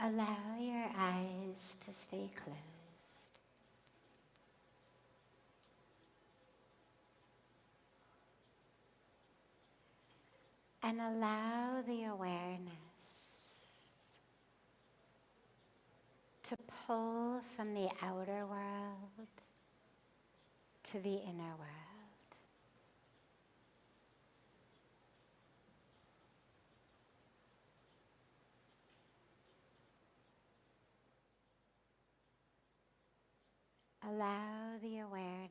Allow your eyes to stay closed. And allow the awareness to pull from the outer world to the inner world. Allow the awareness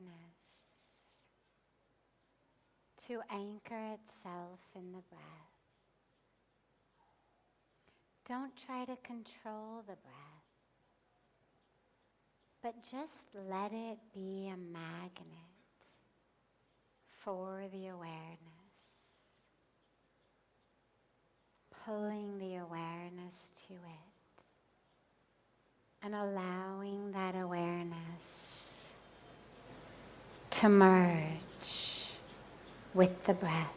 to anchor itself in the breath. Don't try to control the breath, but just let it be a magnet for the awareness, pulling the awareness to it and allowing that awareness to merge with the breath.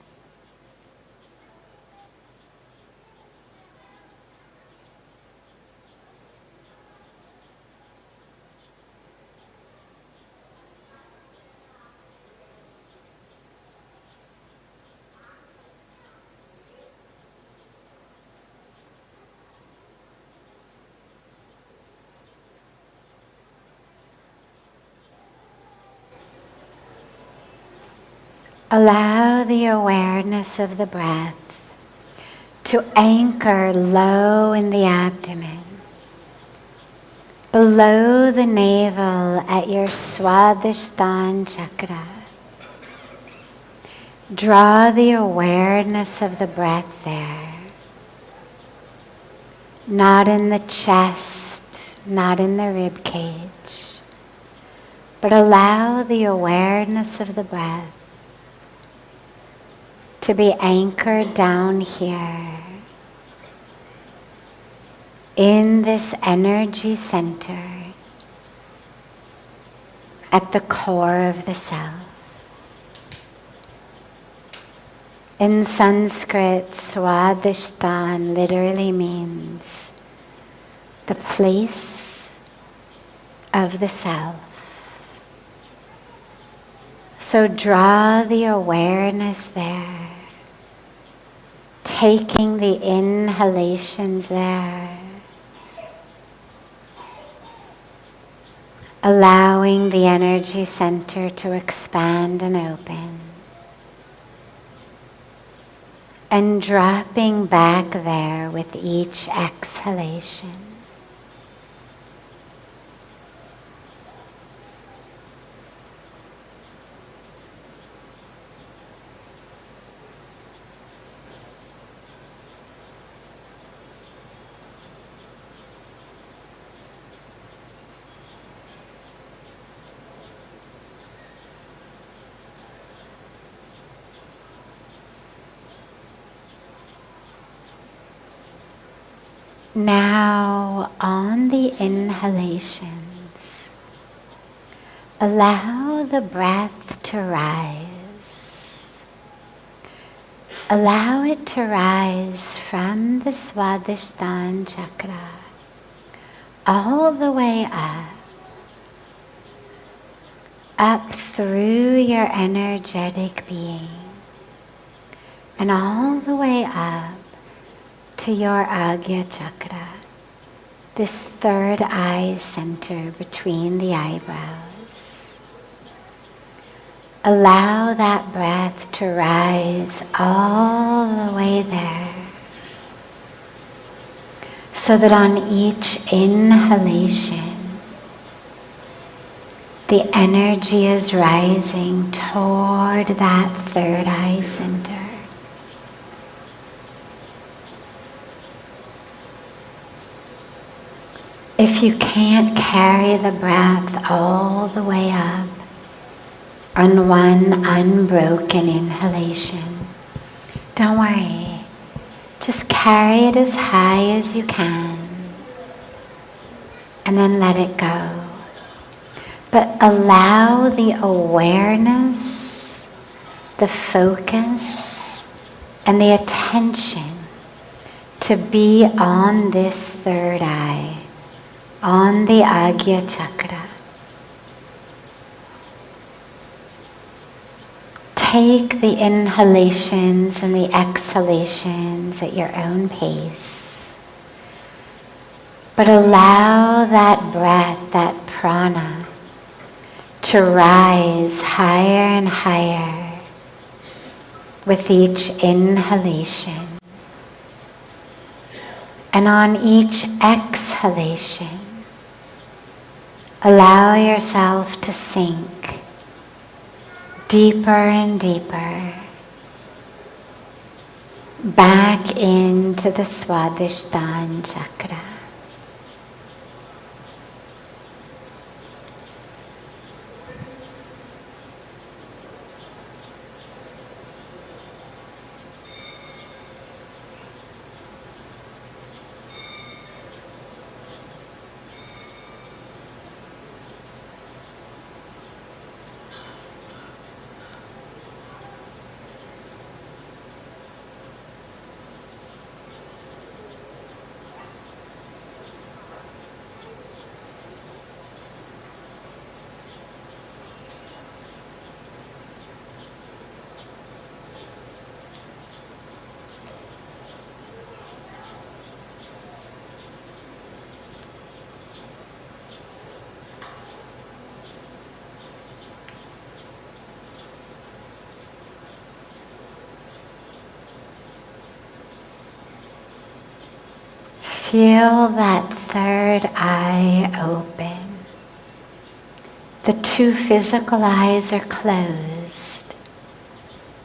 Allow the awareness of the breath to anchor low in the abdomen, below the navel at your Swadhisthana chakra. Draw the awareness of the breath there, not in the chest, not in the rib cage, but allow the awareness of the breath to be anchored down here in this energy center at the core of the self. In Sanskrit, Swadhisthana literally means the place of the self. So draw the awareness there, taking the inhalations there, allowing the energy center to expand and open, and dropping back there with each exhalation. Now, on the inhalations, allow the breath to rise. Allow it to rise from the Swadhisthana chakra all the way up through your energetic being, and all the way up to your Agya chakra, this third eye center between the eyebrows. Allow that breath to rise all the way there, so that on each inhalation, the energy is rising toward that third eye center. If you can't carry the breath all the way up on one unbroken inhalation, don't worry. Just carry it as high as you can and then let it go. But allow the awareness, the focus, and the attention to be on this third eye, on the Agya Chakra. Take the inhalations and the exhalations at your own pace, but allow that breath, that prana, to rise higher and higher with each inhalation. And on each exhalation, allow yourself to sink deeper and deeper back into the Swadhisthana chakra. Feel that third eye open. The two physical eyes are closed,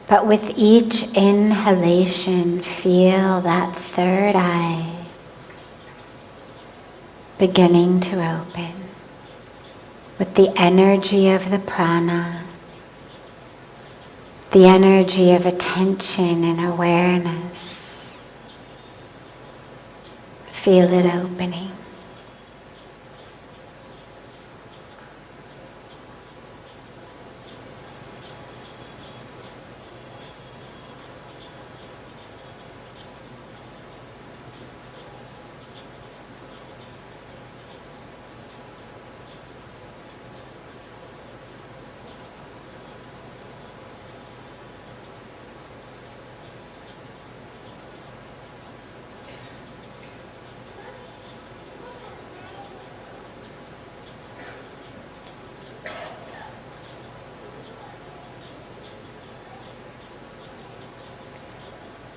but with each inhalation, feel that third eye beginning to open with the energy of the prana, the energy of attention and awareness. Feel it opening.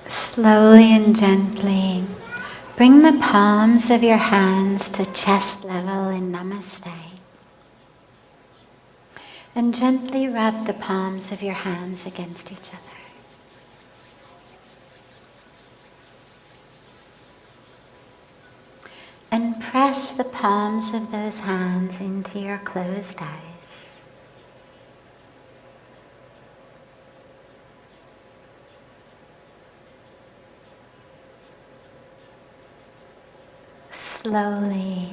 Slowly and gently, bring the palms of your hands to chest level in Namaste. And gently rub the palms of your hands against each other. And press the palms of those hands into your closed eyes. Slowly,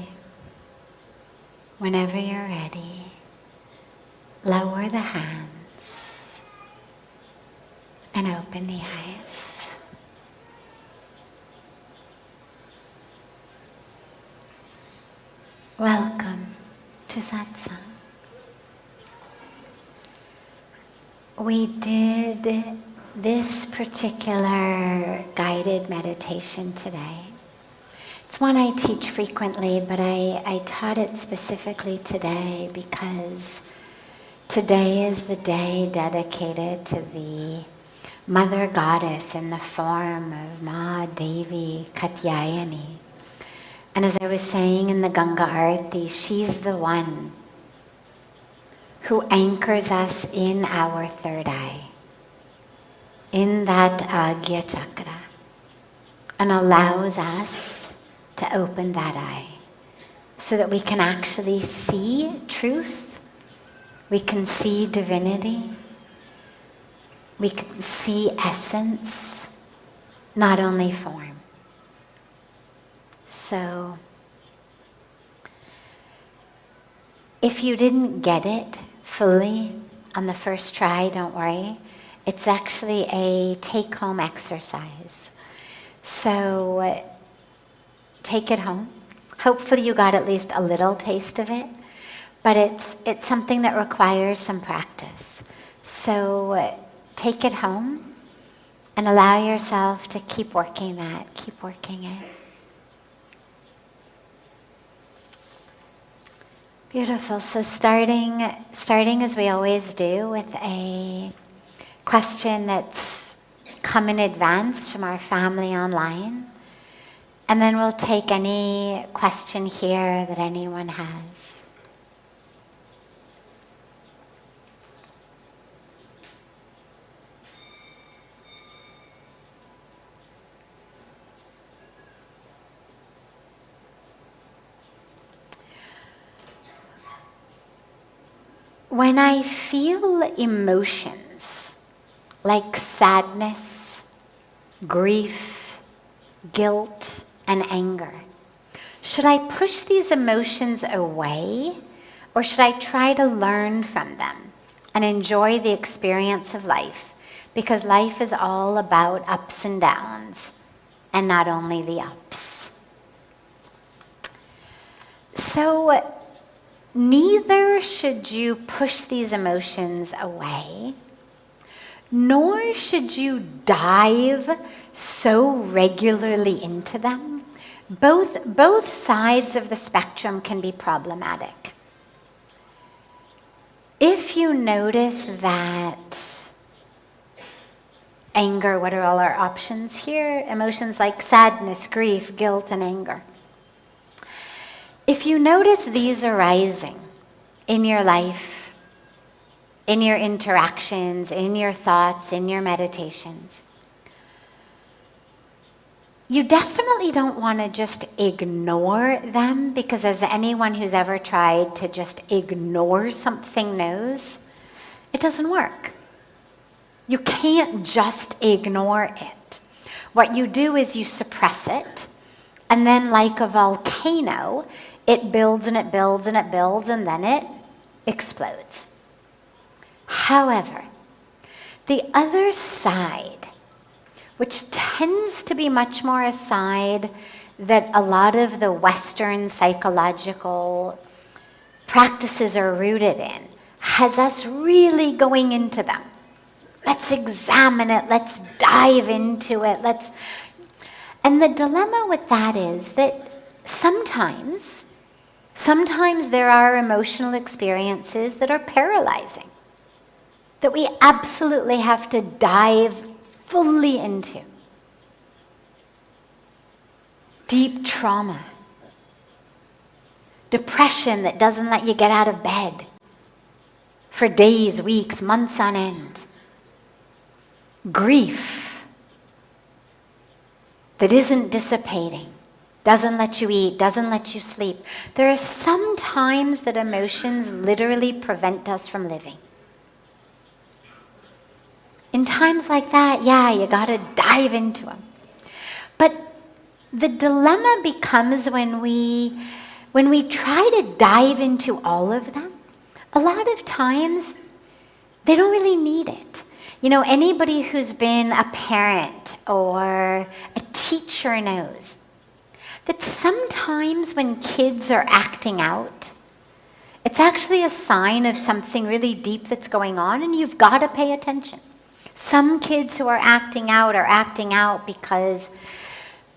whenever you're ready, lower the hands and open the eyes. Welcome to Satsang. We did this particular guided meditation today. It's one I teach frequently, but I taught it specifically today because today is the day dedicated to the Mother Goddess in the form of Ma Devi Katyayani. And as I was saying in the Ganga Arati, she's the one who anchors us in our third eye, in that Agya Chakra, and allows us to open that eye so that we can actually see truth, we can see divinity, we can see essence, not only form. So, if you didn't get it fully on the first try, don't worry. It's actually a take-home exercise. So take it home. Hopefully you got at least a little taste of it, but it's something that requires some practice. So take it home and allow yourself to keep working that, keep working it. Beautiful. So starting as we always do with a question that's come in advance from our family online. And then we'll take any question here that anyone has. When I feel emotions like sadness, grief, guilt, and anger, should I push these emotions away, or should I try to learn from them and enjoy the experience of life? Because life is all about ups and downs, and not only the ups. So neither should you push these emotions away, nor should you dive so regularly into them. Both sides of the spectrum can be problematic. If you notice that anger, what are all our options here? Emotions like sadness, grief, guilt, and anger. If you notice these arising in your life, in your interactions, in your thoughts, in your meditations, you definitely don't want to just ignore them, because as anyone who's ever tried to just ignore something knows, it doesn't work. You can't just ignore it. What you do is you suppress it, and then like a volcano, it builds and it builds and it builds, and then it explodes. However, the other side, which tends to be much more a side that a lot of the Western psychological practices are rooted in, has us really going into them. Let's examine it, let's dive into it, And the dilemma with that is that sometimes there are emotional experiences that are paralyzing, that we absolutely have to dive fully into. Deep trauma, depression that doesn't let you get out of bed for days, weeks, months on end, grief that isn't dissipating, doesn't let you eat, doesn't let you sleep. There are some times that emotions literally prevent us from living. In times like that, yeah, you gotta dive into them. But the dilemma becomes when we try to dive into all of them, a lot of times they don't really need it. You know, anybody who's been a parent or a teacher knows that sometimes when kids are acting out, it's actually a sign of something really deep that's going on, and you've got to pay attention. Some kids who are acting out because,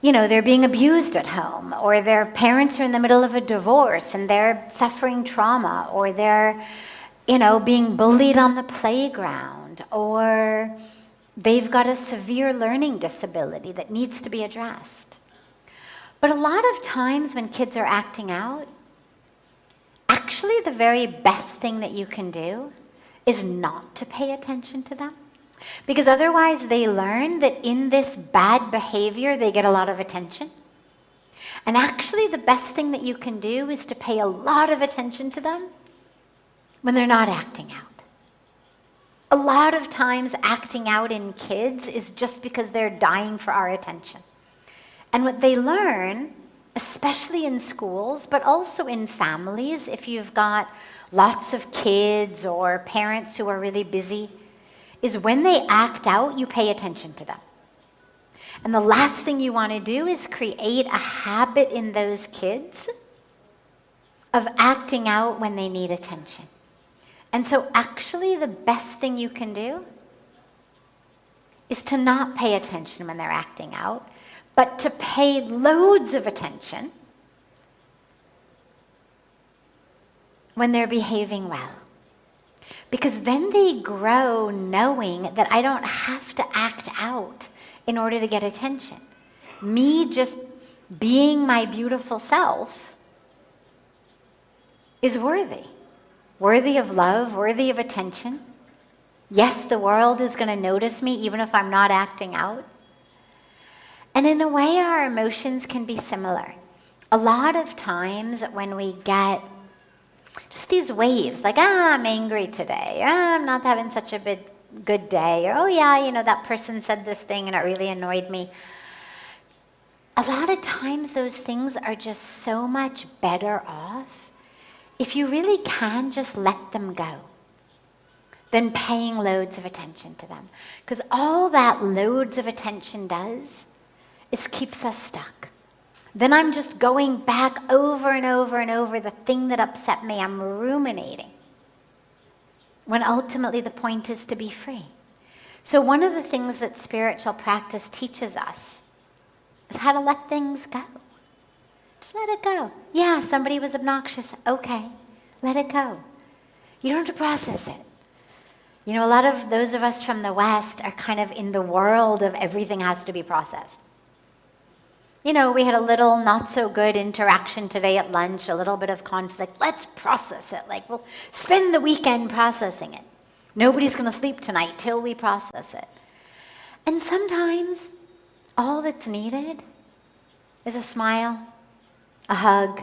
you know, they're being abused at home, or their parents are in the middle of a divorce and they're suffering trauma, or they're, you know, being bullied on the playground, or they've got a severe learning disability that needs to be addressed. But a lot of times when kids are acting out, actually the very best thing that you can do is not to pay attention to them. Because otherwise they learn that in this bad behavior they get a lot of attention. And actually the best thing that you can do is to pay a lot of attention to them when they're not acting out. A lot of times acting out in kids is just because they're dying for our attention. And what they learn, especially in schools, but also in families, if you've got lots of kids or parents who are really busy, is when they act out, you pay attention to them. And the last thing you want to do is create a habit in those kids of acting out when they need attention. And so actually the best thing you can do is to not pay attention when they're acting out, but to pay loads of attention when they're behaving well. Because then they grow knowing that I don't have to act out in order to get attention. Me just being my beautiful self is worthy of love, worthy of attention. Yes, the world is going to notice me even if I'm not acting out. And in a way, our emotions can be similar. A lot of times when we get just these waves, like, I'm angry today, I'm not having such a good day, or, oh yeah, that person said this thing and it really annoyed me. A lot of times those things are just so much better off if you really can just let them go than paying loads of attention to them. Because all that loads of attention does is keeps us stuck. Then I'm just going back over and over and over the thing that upset me. I'm ruminating. When ultimately the point is to be free. So one of the things that spiritual practice teaches us is how to let things go. Just let it go. Yeah, somebody was obnoxious. Okay, let it go. You don't have to process it. A lot of those of us from the West are kind of in the world of everything has to be processed. We had a little not so good interaction today at lunch, a little bit of conflict. Let's process it. Like, we'll spend the weekend processing it. Nobody's going to sleep tonight till we process it. And sometimes all that's needed is a smile, a hug,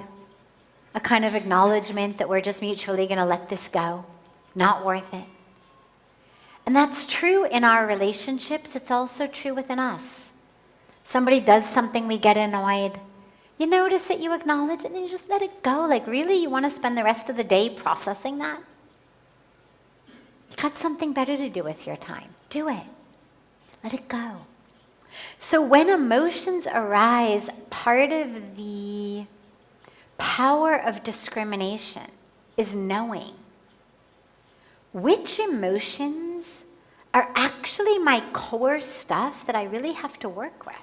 a kind of acknowledgement that we're just mutually going to let this go. Not worth it. And that's true in our relationships. It's also true within us. Somebody does something, we get annoyed. You notice it, you acknowledge it, and then you just let it go. Like, really? You want to spend the rest of the day processing that? You got something better to do with your time. Do it. Let it go. So when emotions arise, part of the power of discrimination is knowing which emotions are actually my core stuff that I really have to work with.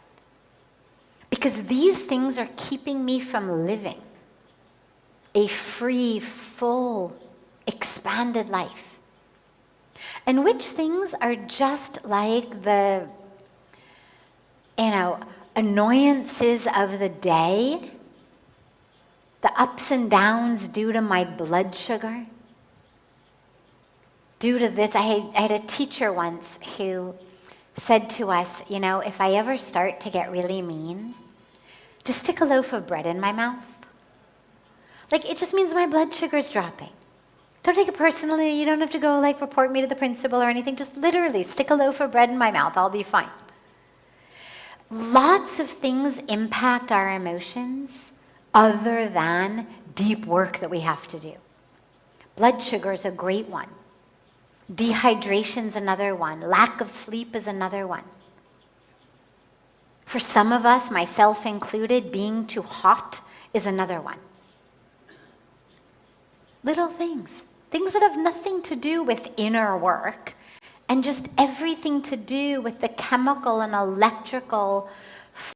Because these things are keeping me from living a free, full, expanded life. And which things are just like the, annoyances of the day, the ups and downs due to my blood sugar, due to this. I had a teacher once who said to us, if I ever start to get really mean, just stick a loaf of bread in my mouth. Like, it just means my blood sugar's dropping. Don't take it personally. You don't have to go report me to the principal or anything. Just literally stick a loaf of bread in my mouth. I'll be fine. Lots of things impact our emotions other than deep work that we have to do. Blood sugar is a great one. Dehydration's another one. Lack of sleep is another one. For some of us, myself included, being too hot is another one. Little things that have nothing to do with inner work, and just everything to do with the chemical and electrical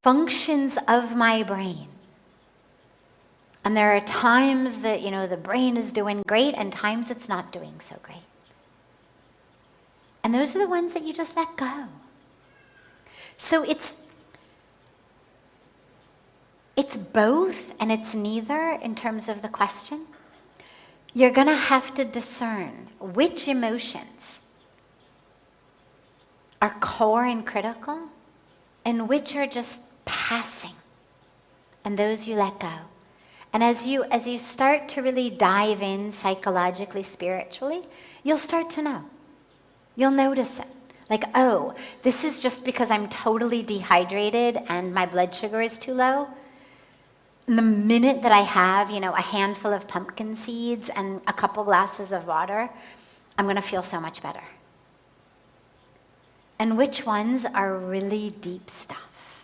functions of my brain. And there are times that, the brain is doing great and times it's not doing so great. And those are the ones that you just let go. So it's both and it's neither in terms of the question. You're going to have to discern which emotions are core and critical and which are just passing. And those you let go. And as you start to really dive in psychologically, spiritually, you'll start to know. You'll notice it. Like, oh, this is just because I'm totally dehydrated and my blood sugar is too low. And the minute that I have, a handful of pumpkin seeds and a couple glasses of water, I'm going to feel so much better. And which ones are really deep stuff?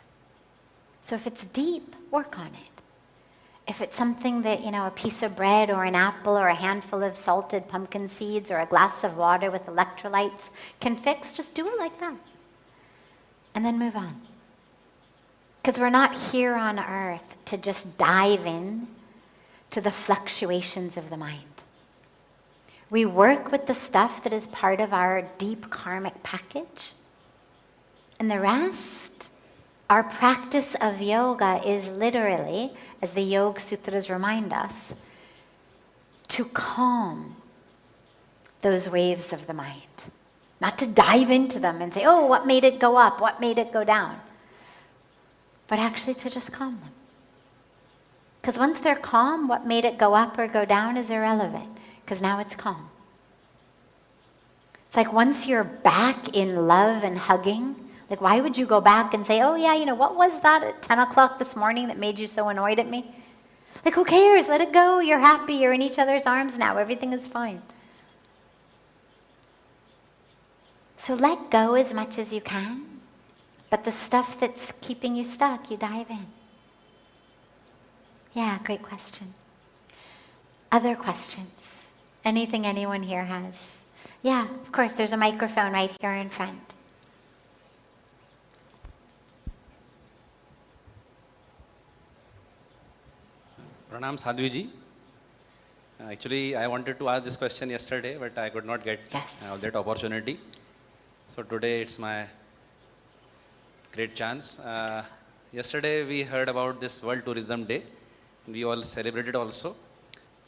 So if it's deep, work on it. If it's something that, a piece of bread or an apple or a handful of salted pumpkin seeds or a glass of water with electrolytes can fix, just do it like that. And then move on. Because we're not here on earth to just dive in to the fluctuations of the mind. We work with the stuff that is part of our deep karmic package. And the rest, our practice of yoga is literally, as the Yoga Sutras remind us, to calm those waves of the mind. Not to dive into them and say, oh, what made it go up? What made it go down? But actually to just calm them. Because once they're calm, what made it go up or go down is irrelevant, because now it's calm. It's like once you're back in love and hugging, like why would you go back and say, oh yeah, what was that at 10 o'clock this morning that made you so annoyed at me? Like who cares? Let it go. You're happy. You're in each other's arms now. Everything is fine. So let go as much as you can. But the stuff that's keeping you stuck, you dive in. Yeah, great question. Other questions? Anything anyone here has? Yeah, of course, there's a microphone right here in front. Pranam Sadhviji. Actually, I wanted to ask this question yesterday, but I could not get that opportunity. So today it's my great chance. Yesterday we heard about this World Tourism Day. We all celebrated also.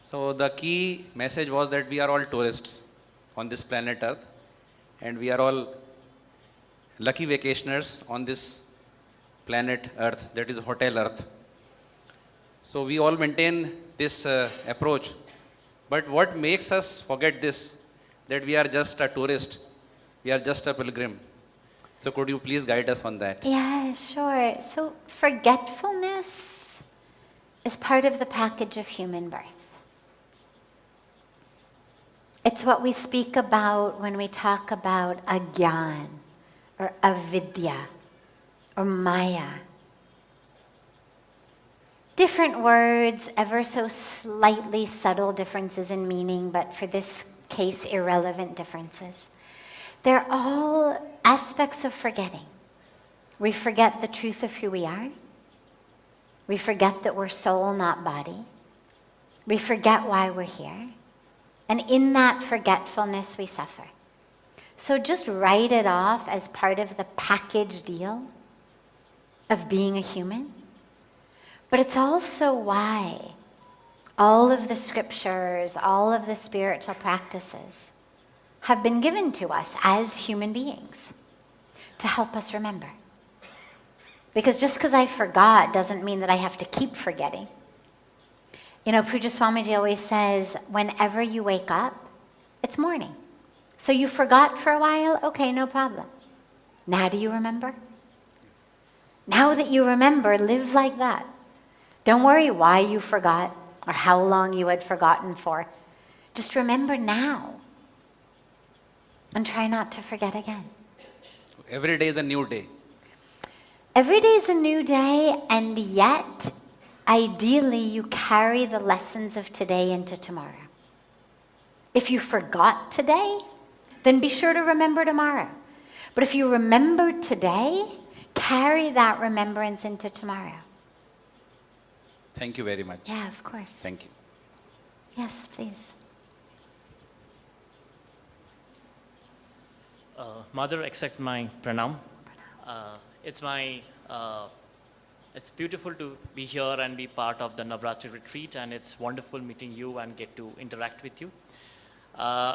So the key message was that we are all tourists on this planet Earth, and we are all lucky vacationers on this planet Earth, that is Hotel Earth. So we all maintain this approach. But what makes us forget this, that we are just a tourist, we are just a pilgrim. So could you please guide us on that? Yeah, sure. So forgetfulness is part of the package of human birth. It's what we speak about when we talk about agyan, or avidya, or maya. Different words, ever so slightly subtle differences in meaning, but for this case, irrelevant differences. They're all aspects of forgetting. We forget the truth of who we are. We forget that we're soul, not body. We forget why we're here. And in that forgetfulness, we suffer. So just write it off as part of the package deal of being a human. But it's also why all of the scriptures, all of the spiritual practices have been given to us as human beings to help us remember. Because just because I forgot doesn't mean that I have to keep forgetting. Pujya Swamiji always says, whenever you wake up, it's morning. So you forgot for a while? Okay, no problem. Now do you remember? Now that you remember, live like that. Don't worry why you forgot or how long you had forgotten for. Just remember now and try not to forget again. Every day is a new day. Every day is a new day, and yet, ideally, you carry the lessons of today into tomorrow. If you forgot today, then be sure to remember tomorrow. But if you remember today, carry that remembrance into tomorrow. Thank you very much. Yeah, of course. Thank you. Yes, please. Mother, accept my pranam. It's beautiful to be here and be part of the Navratri retreat, and it's wonderful meeting you and get to interact with you.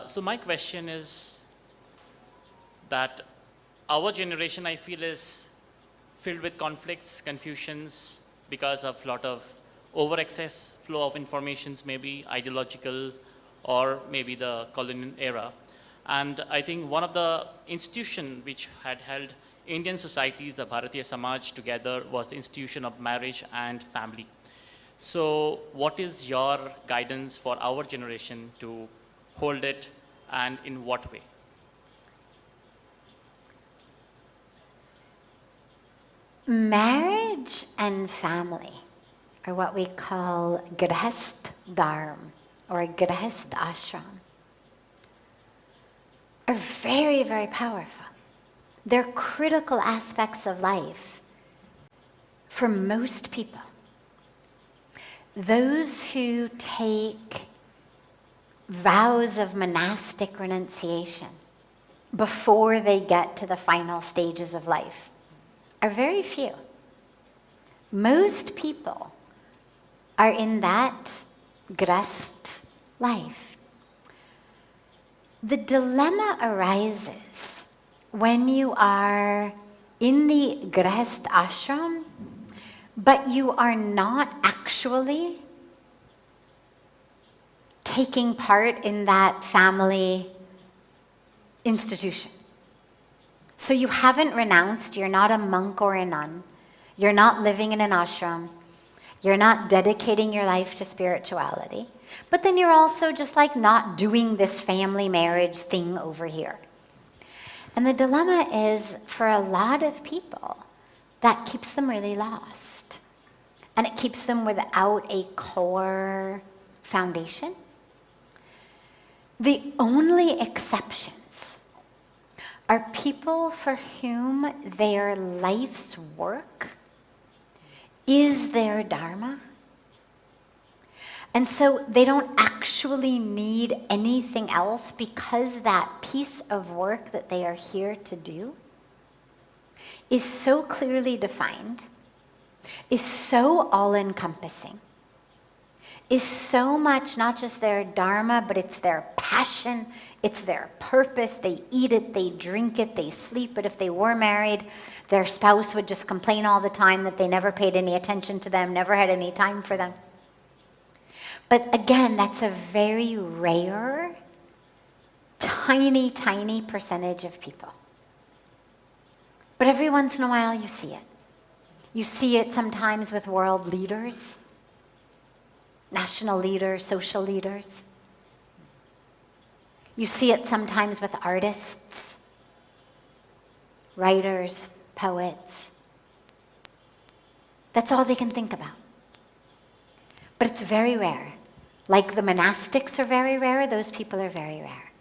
So my question is that our generation, I feel, is filled with conflicts, confusions, because of a lot of over-excess flow of informations, maybe ideological, or maybe the colonial era. And I think one of the institutions which had held Indian societies, the Bharatiya Samaj, together was the institution of marriage and family. So what is your guidance for our generation to hold it, and in what way? Marriage and family are what we call grihast dharma or grihast ashram, are very, very powerful. They're critical aspects of life for most people. Those who take vows of monastic renunciation before they get to the final stages of life are very few. Most people are in that grihast life. The dilemma arises when you are in the grihast ashram, but you are not actually taking part in that family institution. So you haven't renounced, you're not a monk or a nun, you're not living in an ashram, you're not dedicating your life to spirituality, but then you're also just like not doing this family marriage thing over here. And the dilemma is, for a lot of people, that keeps them really lost. And it keeps them without a core foundation. The only exceptions are people for whom their life's work is their dharma. And so they don't actually need anything else because that piece of work that they are here to do is so clearly defined, is so all-encompassing, is so much not just their dharma, but it's their passion, it's their purpose. They eat it, they drink it, they sleep it. If they were married, their spouse would just complain all the time that they never paid any attention to them, never had any time for them. But again, that's a very rare, tiny, tiny percentage of people. But every once in a while you see it. You see it sometimes with world leaders, national leaders, social leaders. You see it sometimes with artists, writers, poets. That's all they can think about. But it's very rare. Like the monastics are very rare, those people are very rare.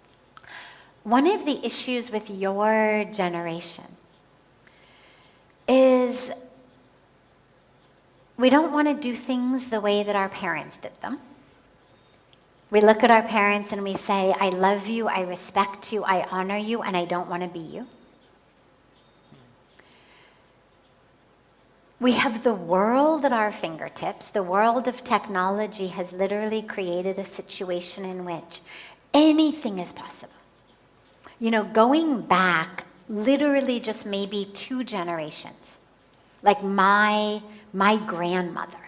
One of the issues with your generation is we don't want to do things the way that our parents did them. We look at our parents and we say, I love you, I respect you, I honor you, and I don't want to be you. We have the world at our fingertips. The world of technology has literally created a situation in which anything is possible. You know, going back literally just maybe 2 generations, like my grandmother,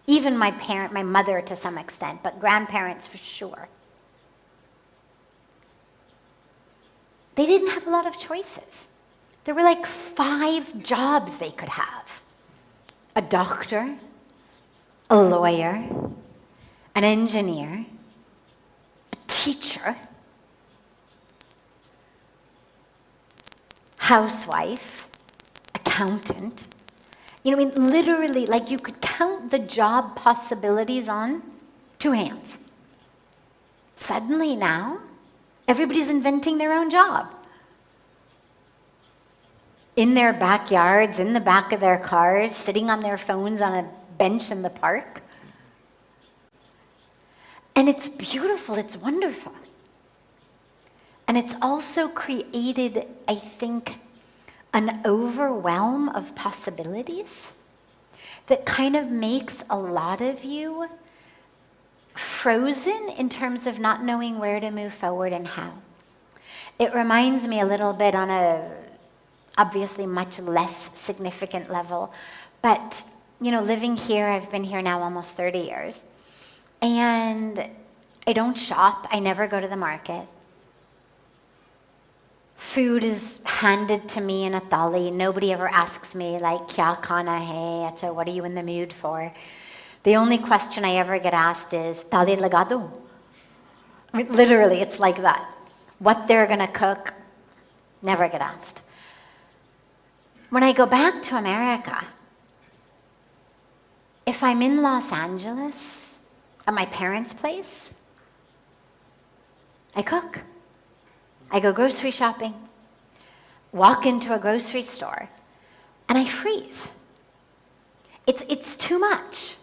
even my mother to some extent, but grandparents for sure. They didn't have a lot of choices. There were like 5 jobs they could have. A doctor, a lawyer, an engineer, a teacher, housewife, accountant. You know, I mean, literally, like you could count the job possibilities on 2 hands. Suddenly now, everybody's inventing their own job. In their backyards, in the back of their cars, sitting on their phones on a bench in the park. And it's beautiful, it's wonderful. And it's also created, I think, an overwhelm of possibilities that kind of makes a lot of you frozen in terms of not knowing where to move forward and how. It reminds me a little bit on a obviously much less significant level, but you know, living here, I've been here now almost 30 years, and I don't shop, I never go to the market. Food is handed to me in a thali. Nobody ever asks me, like, kya khana hai, acha, what are you in the mood for? The only question I ever get asked is, thali laga do? I mean, literally, it's like that. What they're going to cook, never get asked. when I go back to America, if I'm in Los Angeles at my parents' place, I cook. I go grocery shopping, walk into a grocery store, and I freeze. It's too much.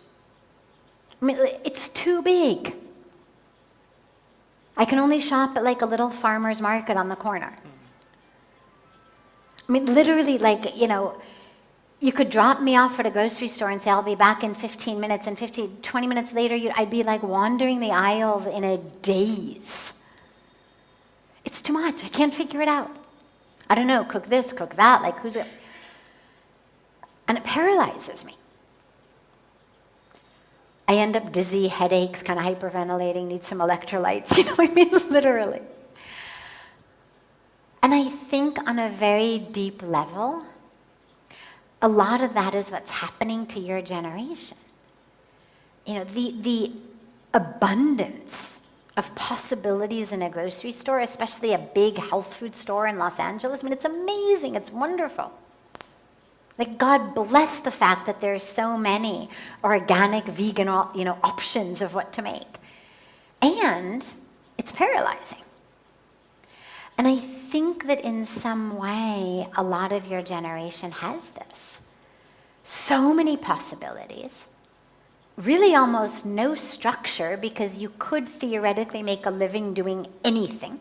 I mean, it's too big. I can only shop at like a little farmer's market on the corner. I mean, literally, like, you could drop me off at a grocery store and say, I'll be back in 15 minutes, and 20 minutes later, I'd be like wandering the aisles in a daze. It's too much. I can't figure it out. I don't know, cook this, cook that, like who's it? And it paralyzes me. I end up dizzy, headaches, kind of hyperventilating, need some electrolytes, I mean, literally. And I think on a very deep level, a lot of that is what's happening to your generation. The abundance of possibilities in a grocery store, especially a big health food store in Los Angeles. I mean, it's amazing, it's wonderful. Like, God bless the fact that there's so many organic, vegan, options of what to make. And it's paralyzing. And I think that in some way, a lot of your generation has this. So many possibilities. Really almost no structure, because you could theoretically make a living doing anything.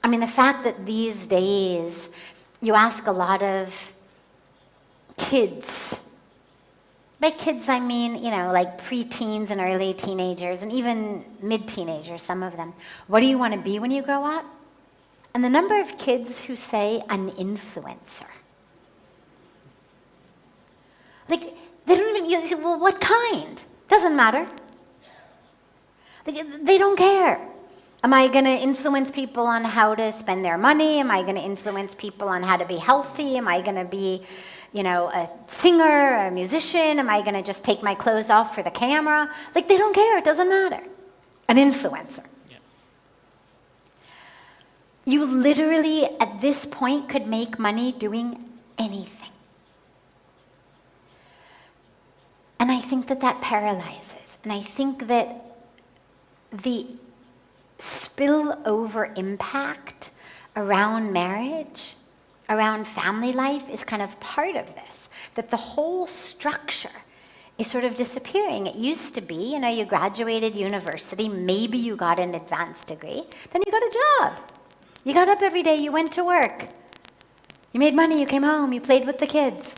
I mean, the fact that these days you ask a lot of kids, by kids I mean, like preteens and early teenagers and even mid-teenagers, some of them, what do you want to be when you grow up? And the number of kids who say an influencer. Like, they don't even, you say, well, what kind? Doesn't matter. Like, they don't care. Am I going to influence people on how to spend their money? Am I going to influence people on how to be healthy? Am I going to be, a singer, a musician? Am I going to just take my clothes off for the camera? Like, they don't care. It doesn't matter. An influencer. Yeah. You literally, at this point, could make money doing anything. And I think that paralyzes. And I think that the spillover impact around marriage, around family life, is kind of part of this. That the whole structure is sort of disappearing. It used to be, you graduated university, maybe you got an advanced degree, then you got a job. You got up every day, you went to work. You made money, you came home, you played with the kids.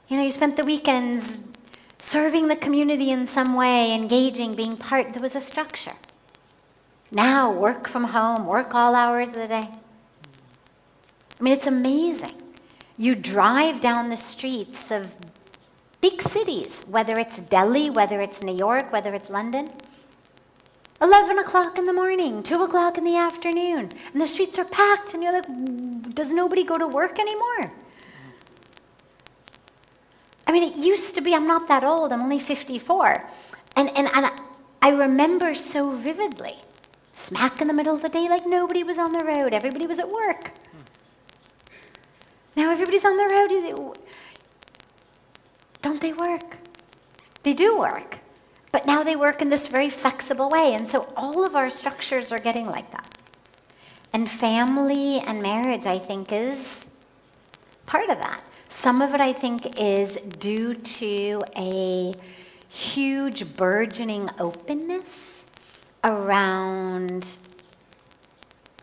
You spent the weekends serving the community in some way, engaging, being part. There was a structure. Now, work from home, work all hours of the day. I mean, it's amazing. You drive down the streets of big cities, whether it's Delhi, whether it's New York, whether it's London, 11 o'clock in the morning, 2 o'clock in the afternoon, and the streets are packed, and you're like, does nobody go to work anymore? I mean, it used to be, I'm not that old, I'm only 54. And I remember so vividly, smack in the middle of the day, like nobody was on the road, everybody was at work. Now everybody's on the road. Don't they work? They do work. But now they work in this very flexible way. And so all of our structures are getting like that. And family and marriage, I think, is part of that. Some of it, I think, is due to a huge burgeoning openness around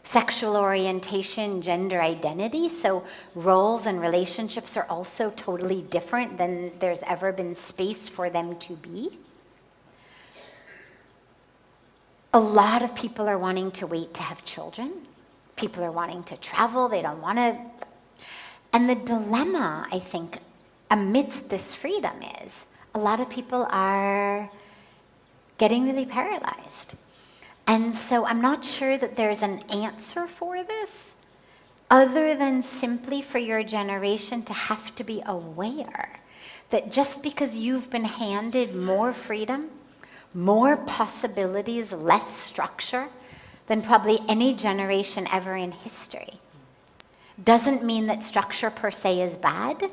sexual orientation, gender identity. So roles and relationships are also totally different than there's ever been space for them to be. A lot of people are wanting to wait to have children. People are wanting to travel. They don't want to. And the dilemma, I think, amidst this freedom is a lot of people are getting really paralyzed. And so I'm not sure that there's an answer for this, other than simply for your generation to have to be aware that just because you've been handed more freedom, more possibilities, less structure than probably any generation ever in history, doesn't mean that structure per se is bad.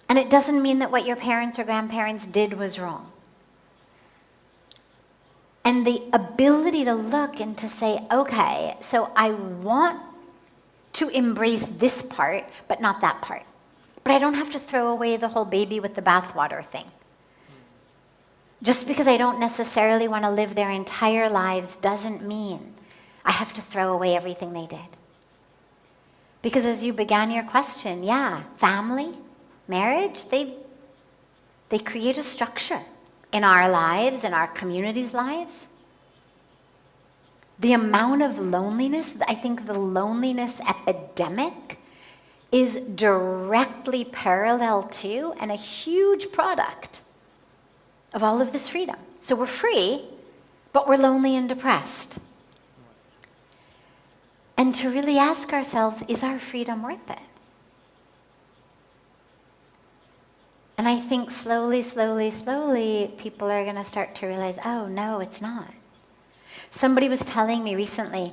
And it doesn't mean that what your parents or grandparents did was wrong. And the ability to look and to say, okay, so I want to embrace this part, but not that part. But I don't have to throw away the whole baby with the bathwater thing. Just because I don't necessarily want to live their entire lives doesn't mean I have to throw away everything they did. Because as you began your question, yeah, family, marriage, they create a structure in our lives, in our communities' lives. The amount of loneliness, I think the loneliness epidemic is directly parallel to and a huge product of all of this freedom. So we're free, but we're lonely and depressed. And to really ask ourselves, is our freedom worth it? And I think slowly, people are going to start to realize, oh, no, it's not. Somebody was telling me recently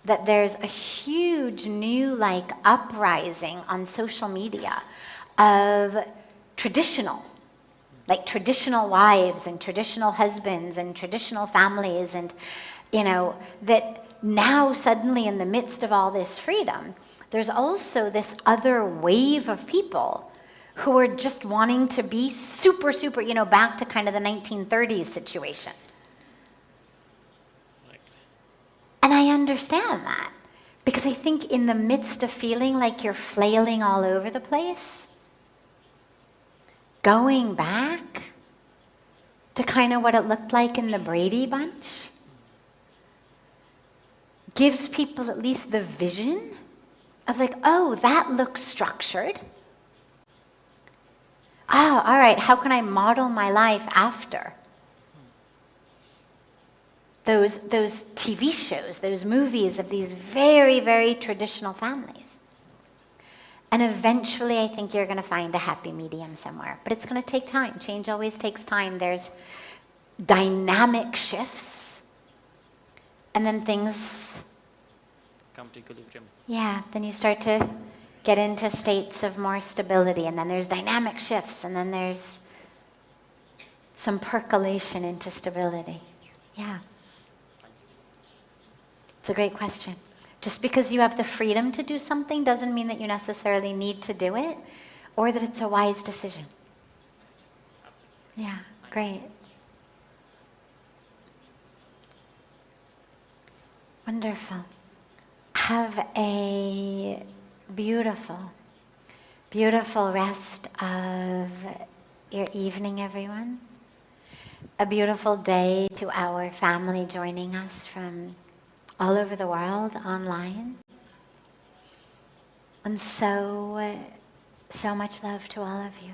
that there's a huge new uprising on social media of traditional wives and traditional husbands and traditional families, and that now suddenly in the midst of all this freedom, there's also this other wave of people who are just wanting to be super, back to kind of the 1930s situation. And I understand that, because I think in the midst of feeling like you're flailing all over the place, going back to kind of what it looked like in the Brady Bunch gives people at least the vision of oh, that looks structured. Oh, all right, how can I model my life after those TV shows, those movies of these very, very traditional families? And eventually I think you're going to find a happy medium somewhere. But it's going to take time. Change always takes time. There's dynamic shifts. And then things come to equilibrium. Yeah, then you start to get into states of more stability. And then there's dynamic shifts. And then there's some percolation into stability. Yeah. It's a great question. Just because you have the freedom to do something doesn't mean that you necessarily need to do it, or that it's a wise decision. Yeah, great. Wonderful. Have a beautiful, beautiful rest of your evening, everyone. A beautiful day to our family joining us from all over the world online. And so much love to all of you.